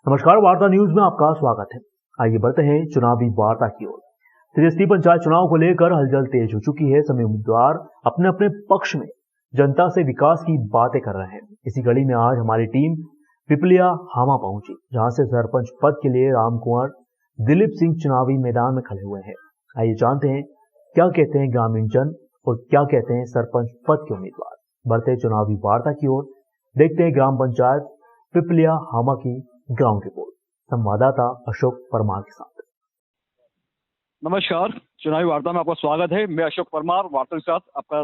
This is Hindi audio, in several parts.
नमस्कार, वार्ता न्यूज में आपका स्वागत है। आइए बढ़ते हैं चुनावी वार्ता की ओर। त्रिस्तरीय पंचायत चुनाव को लेकर हलचल तेज हो चुकी है। सभी उम्मीदवार अपने अपने पक्ष में जनता से विकास की बातें कर रहे हैं। इसी कड़ी में आज हमारी टीम पिपलिया हामा पहुंची, जहां से सरपंच पद के लिए राम कुंवर दिलीप सिंह चुनावी मैदान में खड़े हुए हैं। आइए जानते हैं क्या कहते हैं ग्रामीण जन और क्या कहते हैं सरपंच पद के उम्मीदवार। बढ़ते चुनावी वार्ता की ओर, देखते हैं ग्राम पंचायत पिपलिया हामा की ग्राउंड रिपोर्ट संवाददाता अशोक परमार के साथ। नमस्कार, चुनावी वार्ता में आपका स्वागत है। मैं अशोक परमार वार्ता के साथ आपका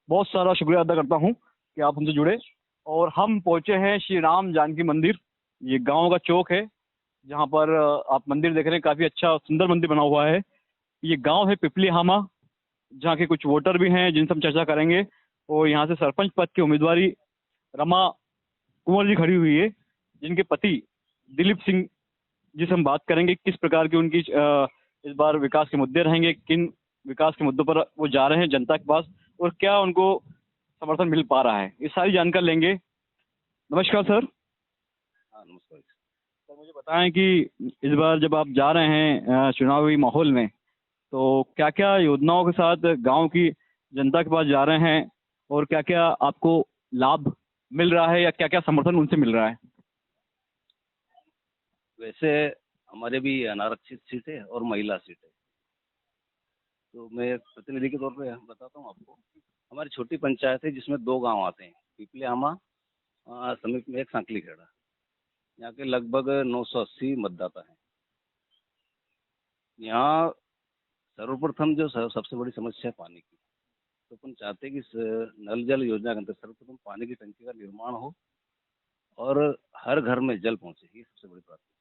बहुत सारा शुक्रिया अदा करता हूं कि आप हमसे जुड़े। और हम पहुंचे हैं श्री राम जानकी मंदिर। ये गांव का चौक है जहां पर आप मंदिर देख रहे हैं। काफी अच्छा सुंदर मंदिर बना हुआ है। ये गांव है पिपली हामा, जहाँ के कुछ वोटर भी हैं जिनसे हम चर्चा करेंगे। और यहाँ से सरपंच पद की उम्मीदवारी रमा कुंवर जी खड़ी हुई है, जिनके पति दिलीप सिंह जिसे हम बात करेंगे किस प्रकार की उनकी इस बार विकास के मुद्दे रहेंगे, किन विकास के मुद्दों पर वो जा रहे हैं जनता के पास और क्या उनको समर्थन मिल पा रहा है, ये सारी जानकारी लेंगे। नमस्कार सर। नमस्कार सर, मुझे बताएं कि इस बार जब आप जा रहे हैं चुनावी माहौल में, तो क्या क्या योजनाओं के साथ गांव की जनता के पास जा रहे हैं और क्या क्या आपको लाभ मिल रहा है या क्या क्या समर्थन उनसे मिल रहा है? वैसे हमारे भी अनारक्षित सीट है और महिला सीट है, तो मैं एक प्रतिनिधि के तौर पे बताता हूँ आपको। हमारी छोटी पंचायत है जिसमें 2 गांव आते हैं, पिपली हामा समीप में एक सांकली खेड़ा। यहाँ के लगभग 980 मतदाता हैं। यहाँ सर्वप्रथम जो सबसे बड़ी समस्या है पानी की, तो अपन चाहते हैं कि नल जल योजना के अंदर सर्वप्रथम पानी की टंकी का निर्माण हो और हर घर में जल पहुँचे, ये सबसे बड़ी प्राथमिकता।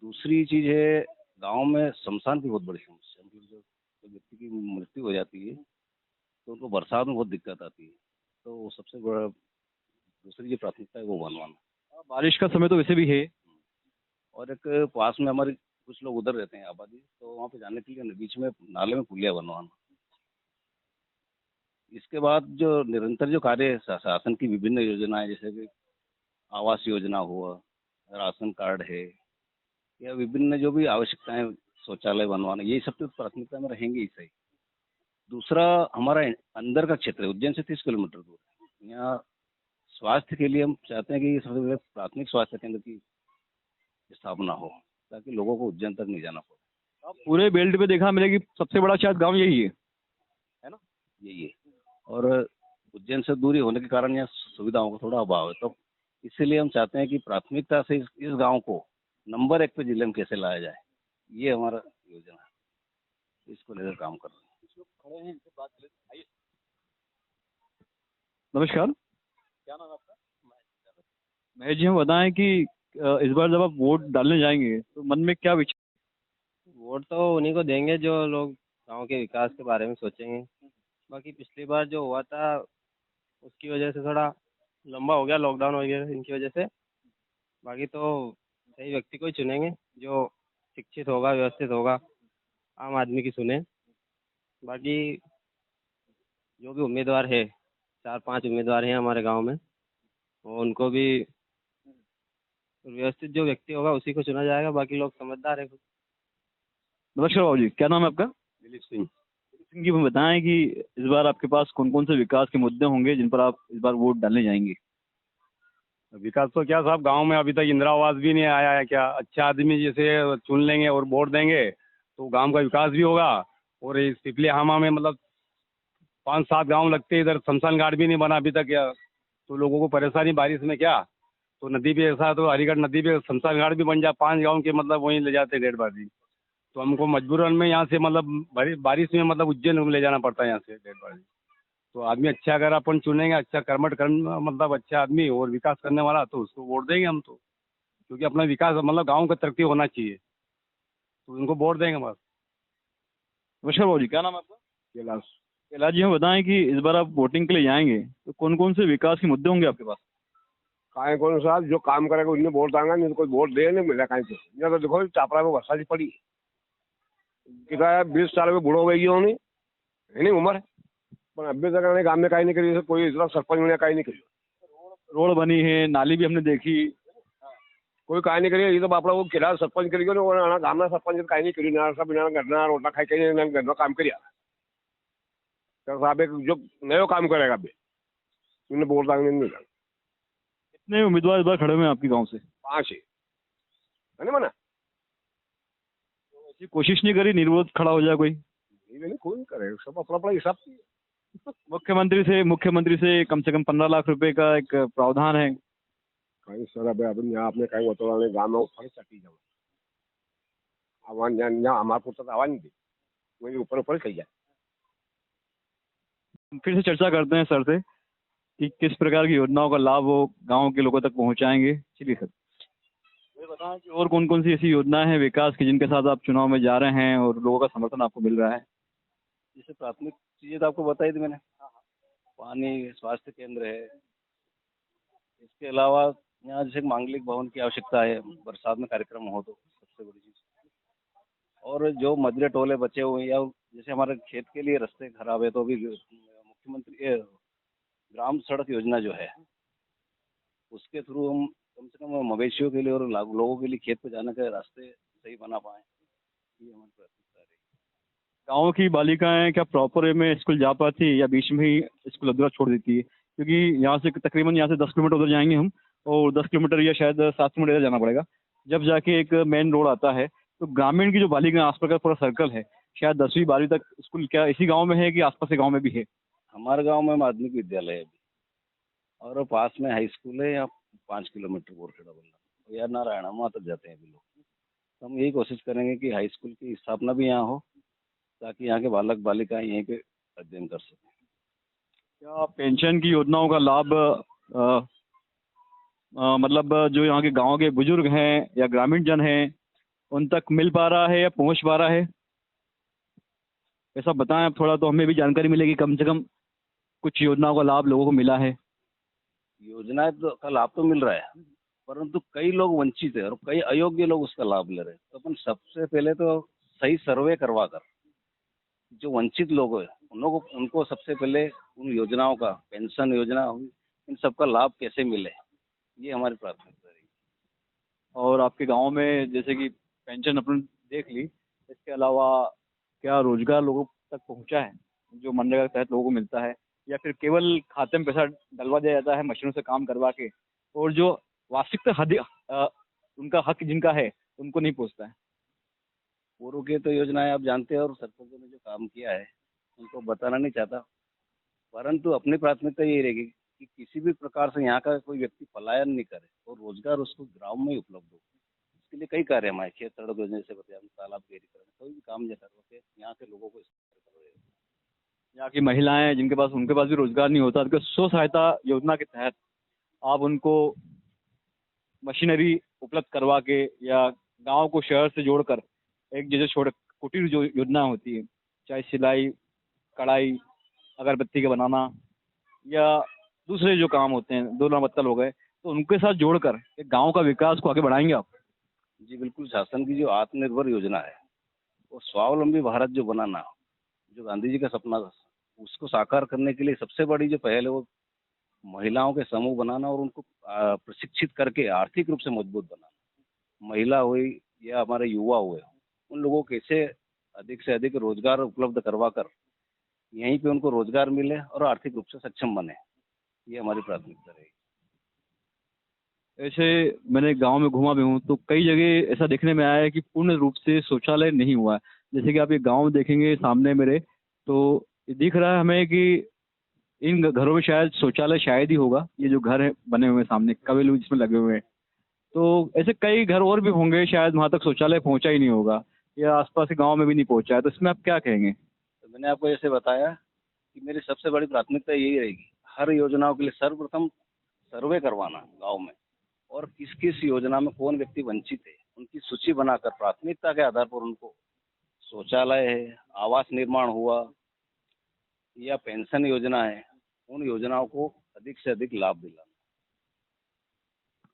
दूसरी चीज़ है, गांव में शमशान की बहुत बड़ी समस्या है। मतलब जो व्यक्ति की मृत्यु हो जाती है तो उनको बरसात में बहुत दिक्कत आती है, तो वो सबसे बड़ा दूसरी जो प्राथमिकता है वो बनवाना। बारिश का समय तो वैसे भी है। और एक पास में हमारे कुछ लोग उधर रहते हैं आबादी, तो वहाँ पे जाने के लिए बीच में नाले में पुलिया बनवाना। इसके बाद जो निरंतर जो कार्य है शासन की विभिन्न योजनाएं, जैसे कि आवास योजना हुआ, राशन कार्ड है, या विभिन्न जो भी आवश्यकताएं, शौचालय बनवाना, ये सब तो प्राथमिकता में रहेंगे ही सही। दूसरा, हमारा अंदर का क्षेत्र है, उज्जैन से 30 किलोमीटर दूर है। यहाँ स्वास्थ्य के लिए हम चाहते हैं कि सबसे पहले प्राथमिक स्वास्थ्य केंद्र की स्थापना हो, ताकि लोगों को उज्जैन तक नहीं जाना पड़े। अब पूरे बेल्ट पे देखा मिलेगी सबसे बड़ा शायद गांव यही है ना? यही है। और उज्जैन से दूरी होने के कारण यहाँ सुविधाओं का थोड़ा अभाव है, तो इसीलिए हम चाहते हैं कि प्राथमिकता से इस गांव को नंबर 1 पे जिले में कैसे लाया जाए, ये हमारा योजना है। इसको लेकर काम कर रहे हैं। नमस्कार, क्या नाम है आपका? महेश जी, हम बताएं कि इस बार जब आप वोट डालने जाएंगे तो मन में क्या विचार? वोट तो उन्हीं को देंगे जो लोग गांव के विकास के बारे में सोचेंगे। बाकी पिछली बार जो हुआ था उसकी वजह से थोड़ा लंबा हो गया, लॉकडाउन वगैरह इनकी वजह से। बाकी तो सही व्यक्ति को ही चुनेंगे जो शिक्षित होगा, व्यवस्थित होगा, आम आदमी की सुने। बाकी जो भी उम्मीदवार है, 4-5 उम्मीदवार हैं हमारे गांव में, और उनको भी व्यवस्थित जो व्यक्ति होगा उसी को चुना जाएगा। बाकी लोग समझदार है। नमस्कार बाबू जी, क्या नाम है आपका? दिलीप सिंह। दिलीप सिंह जी, हमें बताएं कि इस बार आपके पास कौन कौन से विकास के मुद्दे होंगे जिन पर आप इस बार वोट डालने जाएंगे? विकास तो क्या साहब, गांव में अभी तक इंदिरा आवास भी नहीं आया है। क्या अच्छा आदमी जैसे चुन लेंगे और वोट देंगे तो गांव का विकास भी होगा। और इस पिपली हामा में मतलब 5-7 गांव लगते हैं, इधर शमशान घाट भी नहीं बना अभी तक। क्या तो लोगों को परेशानी बारिश में, क्या तो नदी पे ऐसा, तो हरिगढ़ नदी पे शमशान घाट भी बन जाए, 5 गाँव के मतलब वहीं ले जाते डेड बॉडी। तो हमको मजबूरन में यहाँ से मतलब बारिश में मतलब उज्जैन ले जाना पड़ता है यहाँ से डेड बॉडी। तो आदमी अच्छा अगर अपन चुनेंगे, अच्छा कर्मठ मतलब अच्छा आदमी और विकास करने वाला, तो उसको वोट देंगे हम तो। क्योंकि अपना विकास मतलब गांव का तरक्की होना चाहिए, तो उनको वोट देंगे बस। नमस्कार बाबू जी, क्या नाम है आपका? कैलाश। कैलाश जी, हम बताएं कि इस बार आप वोटिंग के लिए जाएंगे तो कौन कौन से विकास के मुद्दे होंगे आपके पास? काहे कौन साहब जो काम करेगा उन्हें वोट देंगे, नहीं तो कोई वोट दे नहीं मिला कहीं से। यहाँ तो देखो चापड़ा में वर्षा जी पड़ी कितना 20 साल में बूढ़ो गई होनी है नहीं उम्र, पर अभी तक गाँव में कहीं नहीं करी, कोई इतना सरपंच ने कहीं नहीं करी। रोड बनी है, नाली भी हमने देखी। કોઈ કાંઈ નહીં કરીએ. એ તો આપણે કેટલા સરપંચ કરી ગયો ને ગામના સરપંચ કાંઈ નહીં કર્યું. નાના સાહેબ ઘરના રોટલા ખાઈ કરીને ઘરનું કામ કર્યા. तो साहब एक जो नया काम करेगा अभी इन्हें बोल रहा नहीं कर. कितने उम्मीदवार इस बार खड़े हुए हैं आपके गांव से? 5 है ना मना. ऐसी कोशिश नहीं करी निर्विरोध खड़ा हो जाए कोई? नहीं कोई नहीं करेगा. सब अपना अपना हिसाब से. मुख्यमंत्री से कम से कम 15 लाख रुपए का एक प्रावधान है. कहीं सर अभी अभी यहाँ आपने कहीं होता गाँव में ऊपर चटी जाओ आवाज यहाँ हमारे पुरता आवाज नहीं दी वही ऊपर ऊपर चल जाए. फिर से चर्चा करते हैं सर से कि किस प्रकार की योजनाओं का लाभ वो गांव के लोगों तक पहुंचाएंगे. चलिए सर, मुझे बताएं कि और कौन कौन सी ऐसी योजनाएं हैं विकास की जिनके साथ आप चुनाव में जा रहे हैं और लोगों का समर्थन आपको मिल रहा है? जैसे प्राथमिक चीजें तो आपको बताई थी मैंने. पानी, स्वास्थ्य केंद्र है. इसके अलावा यहाँ जैसे मांगलिक भवन की आवश्यकता है, बरसात में कार्यक्रम हो तो सबसे बड़ी चीज. और जो मजरे टोले बचे हुए या जैसे हमारे खेत के लिए रास्ते खराब है तो अभी मुख्यमंत्री ग्राम सड़क योजना जो है उसके थ्रू हम कम से कम मवेशियों के लिए और लोगों के लिए खेत पे जाने के रास्ते सही बना पाए. ये हमारी प्राथमिकता रहेगी. गाँव की बालिकाएं क्या प्रॉपर में स्कूल जा पाती है या बीच में ही स्कूल अधूरा छोड़ देती है? क्योंकि यहाँ से तकरीबन 10 किलोमीटर उधर जाएंगे हम और 10 किलोमीटर या शायद 7 किलोमीटर इधर जाना पड़ेगा. जब जाके एक मेन रोड आता है तो ग्रामीण की जो बालिका आसपास का पूरा सर्कल है शायद 10वीं 12वीं तक स्कूल क्या इसी गांव में है कि आसपास के गांव में भी है? हमारे गांव में माध्यमिक विद्यालय है अभी और पास में हाई स्कूल है. यहाँ 5 किलोमीटर बोरखेड़ा बल्ला या नारायण वहाँ तक जाते हैं अभी लोग. तो हम यही कोशिश करेंगे कि हाई स्कूल की स्थापना भी यहाँ हो ताकि यहाँ के बालक बालिकाएं यहीं पे अध्ययन कर सकें. क्या पेंशन की योजनाओं का लाभ मतलब जो यहाँ के गांव के बुजुर्ग हैं या ग्रामीण जन हैं उन तक मिल पा रहा है या पहुंच पा रहा है? ऐसा बताएं आप थोड़ा तो हमें भी जानकारी मिलेगी. कम से कम कुछ योजनाओं का लाभ लोगों को मिला है. योजनाएं तो का लाभ तो मिल रहा है परंतु कई लोग वंचित है और कई अयोग्य लोग उसका लाभ ले रहे हैं. तो अपन सबसे पहले तो सही सर्वे करवा कर जो वंचित लोग हैं उनको सबसे पहले उन योजनाओं का पेंशन योजना हुई इन सबका लाभ कैसे मिले ये हमारी प्राथमिकता रहेगी. और आपके गांव में जैसे कि पेंशन अपन देख ली, इसके अलावा क्या रोजगार लोगों तक पहुंचा है जो मनरेगा के तहत लोगों को मिलता है या फिर केवल खाते में पैसा डलवा दिया जाता है मशीनों से काम करवा के और जो वास्तविक उनका हक जिनका है उनको नहीं पहुंचता है? पूर्व की तो योजनाएं आप जानते हैं और सरपंचों ने जो काम किया है उनको बताना नहीं चाहता परंतु अपनी प्राथमिकता यही रहेगी कि किसी भी प्रकार से यहाँ का कोई व्यक्ति पलायन नहीं करे और रोजगार उसको गाँव में ही उपलब्ध हो. इसके लिए कई कार्य हमारे खेत सड़क योजना से बताया तालाब गहरीकरण कोई भी काम जैसा करके यहाँ के लोगों को यहाँ की महिलाएं जिनके पास उनके पास भी रोजगार नहीं होता तो स्व सहायता योजना के तहत आप उनको मशीनरी उपलब्ध करवा के या गांव को शहर से जोड़कर एक जैसे छोटे कुटीर जो योजना होती है चाहे सिलाई कढ़ाई अगरबत्ती का बनाना या दूसरे जो काम होते हैं दो बत्तल हो गए तो उनके साथ जोड़कर एक गांव का विकास को आगे बढ़ाएंगे आप? जी बिल्कुल. शासन की जो आत्मनिर्भर योजना है वो स्वावलंबी भारत जो बनाना जो गांधी जी का सपना था उसको साकार करने के लिए सबसे बड़ी जो पहल है वो महिलाओं के समूह बनाना और उनको प्रशिक्षित करके आर्थिक रूप से मजबूत बनाना. महिला हुई या हमारे युवा हुए उन लोगों को कैसे अधिक से अधिक रोजगार उपलब्ध करवा कर यहीं पे उनको रोजगार मिले और आर्थिक रूप से सक्षम बने ये हमारी प्राथमिकता रहेगी. ऐसे मैंने गांव में घूमा भी हूँ तो कई जगह ऐसा देखने में आया है कि पूर्ण रूप से शौचालय नहीं हुआ है. जैसे कि आप ये गांव देखेंगे सामने मेरे तो दिख रहा है हमें कि इन घरों में शायद शौचालय शायद ही होगा. ये जो घर है बने हुए सामने कवेलू जिसमें लगे हुए हैं तो ऐसे कई घर और भी होंगे शायद वहाँ तक शौचालय पहुँचा ही नहीं होगा या आसपास के गाँव में भी नहीं पहुँचा है. तो इसमें आप क्या कहेंगे? तो मैंने आपको ऐसे बताया कि मेरी सबसे बड़ी प्राथमिकता यही रहेगी हर योजनाओं के लिए सर्वप्रथम सर्वे करवाना गांव में और किस किस योजना में कौन व्यक्ति वंचित है उनकी सूची बनाकर प्राथमिकता के आधार पर उनको शौचालय है आवास निर्माण हुआ या पेंशन योजना है उन योजनाओं को अधिक से अधिक लाभ दिलाना.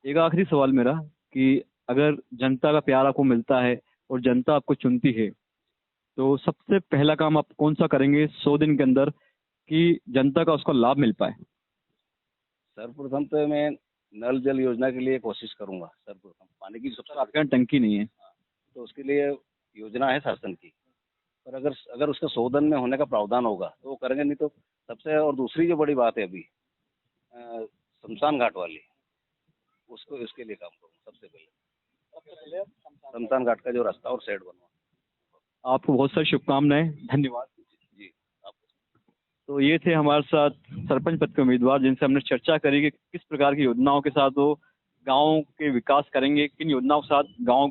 एक आखिरी सवाल मेरा कि अगर जनता का प्यार आपको मिलता है और जनता आपको चुनती है तो सबसे पहला काम आप कौन सा करेंगे 100 दिन के अंदर कि जनता का उसका लाभ मिल पाए? सर्वप्रथम तो मैं नल जल योजना के लिए कोशिश करूंगा सर्वप्रथम। पानी की सबसे सर आपके यहाँ टंकी नहीं है? तो उसके लिए योजना है शासन की, पर अगर अगर उसका शोधन में होने का प्रावधान होगा तो वो करेंगे, नहीं तो सबसे। और दूसरी जो बड़ी बात है अभी शमशान घाट वाली, उसको इसके लिए काम करूँगा सबसे पहले। शमशान घाट का जो रास्ता और शेड बनवा। आपको बहुत सारी शुभकामनाएं, धन्यवाद जी आपको। तो ये थे हमारे साथ सरपंच पद के उम्मीदवार, जिनसे हमने चर्चा करी कि किस प्रकार की योजनाओं के साथ वो गांव के विकास करेंगे, किन योजनाओं के साथ गांव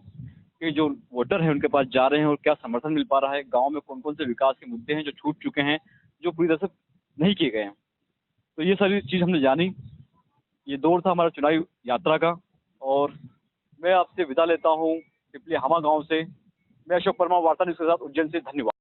के जो वोटर हैं उनके पास जा रहे हैं और क्या समर्थन मिल पा रहा है, गांव में कौन कौन से विकास के मुद्दे हैं जो छूट चुके हैं, जो पूरी तरह से नहीं किए गए हैं। तो ये सारी चीज़ हमने जानी। ये दौर था हमारा चुनावी यात्रा का, और मैं आपसे विदा लेता हूँ पिपली हामा गाँव से। मैं अशोक परमार, वार्ता न्यूज़ के साथ, उज्जैन से। धन्यवाद।